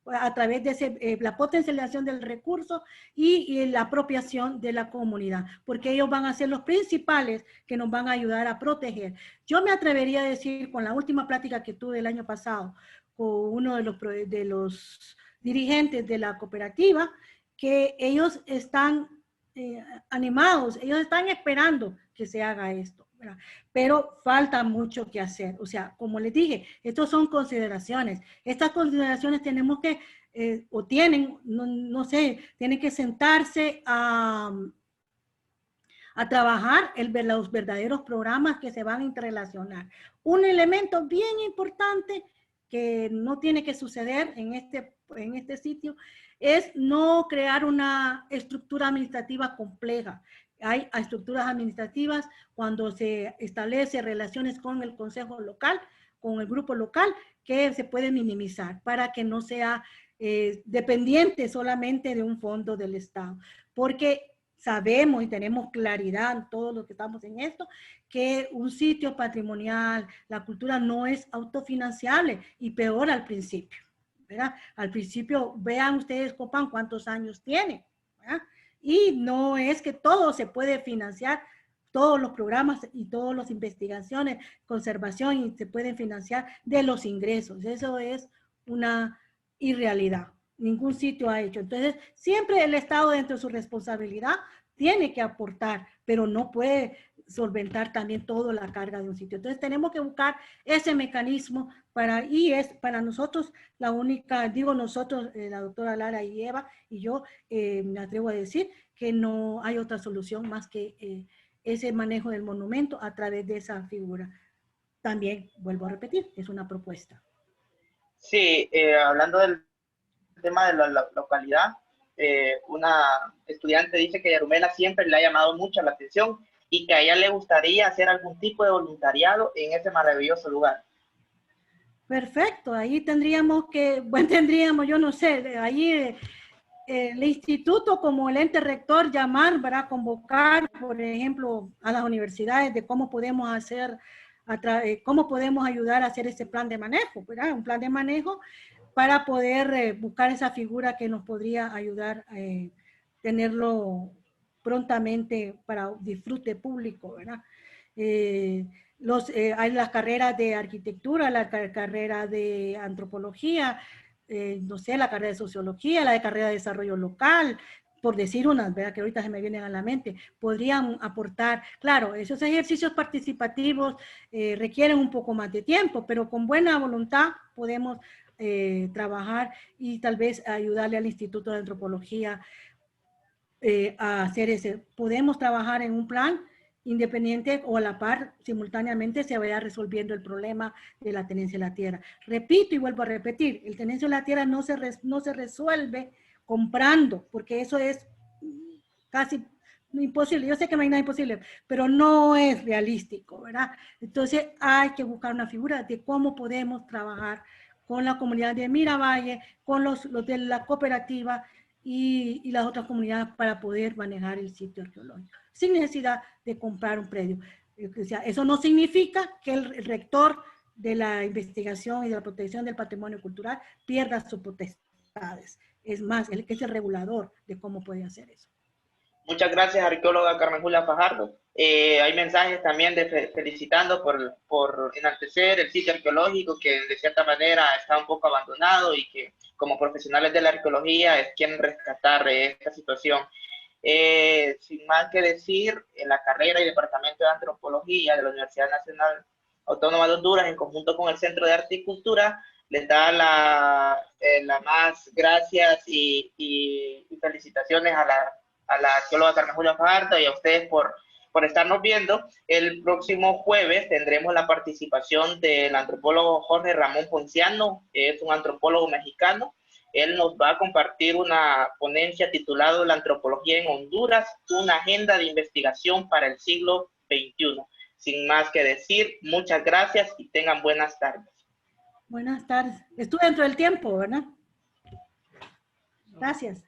a través de la potencialización del recurso y la apropiación de la comunidad, porque ellos van a ser los principales que nos van a ayudar a proteger. Yo me atrevería a decir, con la última plática que tuve el año pasado con uno de los dirigentes de la cooperativa, que ellos están animados, ellos están esperando que se haga esto, ¿verdad? Pero falta mucho que hacer. O sea, como les dije, estas son consideraciones. Estas consideraciones tenemos que, o tienen, no sé, tienen que sentarse a a trabajar los verdaderos programas que se van a interrelacionar. Un elemento bien importante que no tiene que suceder en este sitio es no crear una estructura administrativa compleja. Hay estructuras administrativas cuando se establece relaciones con el consejo local, con el grupo local, que se pueden minimizar para que no sea dependiente solamente de un fondo del Estado. Porque sabemos y tenemos claridad, todos los que estamos en esto, que un sitio patrimonial, la cultura no es autofinanciable y peor al principio, ¿verdad? Al principio, vean ustedes, Copán, cuántos años tiene, ¿verdad? Y no es que todo se puede financiar, todos los programas y todas las investigaciones, conservación, y se pueden financiar de los ingresos. Eso es una irrealidad. Ningún sitio ha hecho. Entonces, siempre el Estado, dentro de su responsabilidad, tiene que aportar, pero no puede solventar también toda la carga de un sitio. Entonces, tenemos que buscar ese mecanismo y es para nosotros la única, digo nosotros, la doctora Lara y Eva y yo, me atrevo a decir que no hay otra solución más que ese manejo del monumento a través de esa figura. También, vuelvo a repetir, es una propuesta. Sí, hablando del tema de la localidad, una estudiante dice que Yarumela siempre le ha llamado mucho la atención y que a ella le gustaría hacer algún tipo de voluntariado en ese maravilloso lugar. Perfecto, ahí tendríamos, yo no sé, ahí el instituto como el ente rector llamar, ¿verdad? Convocar, por ejemplo, a las universidades de cómo podemos hacer, cómo podemos ayudar a hacer ese plan de manejo, ¿verdad? Un plan de manejo para poder buscar esa figura que nos podría ayudar a tenerlo prontamente para disfrute público, ¿verdad? Hay las carreras de arquitectura, la carrera de antropología, no sé, la carrera de sociología, la de carrera de desarrollo local, por decir unas, ¿verdad? Que ahorita se me vienen a la mente, podrían aportar, claro, esos ejercicios participativos requieren un poco más de tiempo, pero con buena voluntad podemos trabajar y tal vez ayudarle al Instituto de Antropología a hacer podemos trabajar en un plan independiente o a la par, simultáneamente se vaya resolviendo el problema de la tenencia de la tierra. Repito y vuelvo a repetir, el tenencia de la tierra no se resuelve comprando, porque eso es casi imposible. Yo sé que no hay nada imposible, pero no es realístico, ¿verdad? Entonces hay que buscar una figura de cómo podemos trabajar con la comunidad de Miravalle, con los de la cooperativa y las otras comunidades para poder manejar el sitio arqueológico, sin necesidad de comprar un predio. O sea, eso no significa que el rector de la investigación y de la protección del patrimonio cultural pierda sus potestades. Es más, él que es el regulador de cómo puede hacer eso. Muchas gracias, arqueóloga Carmen Julia Fajardo. Hay mensajes también felicitando por enaltecer el sitio arqueológico que de cierta manera está un poco abandonado y que como profesionales de la arqueología es quien rescatar esta situación. Sin más que decir, en la carrera y departamento de antropología de la Universidad Nacional Autónoma de Honduras, en conjunto con el Centro de Arte y Cultura, les da la más gracias y felicitaciones a la arqueóloga Carmen Julia Fajardo y a ustedes por estarnos viendo. El próximo jueves tendremos la participación del antropólogo Jorge Ramón Ponciano, que es un antropólogo mexicano. Él nos va a compartir una ponencia titulada La antropología en Honduras, una agenda de investigación para el siglo XXI. Sin más que decir, muchas gracias y tengan buenas tardes. Buenas tardes. Estuve dentro del tiempo, ¿verdad? Gracias.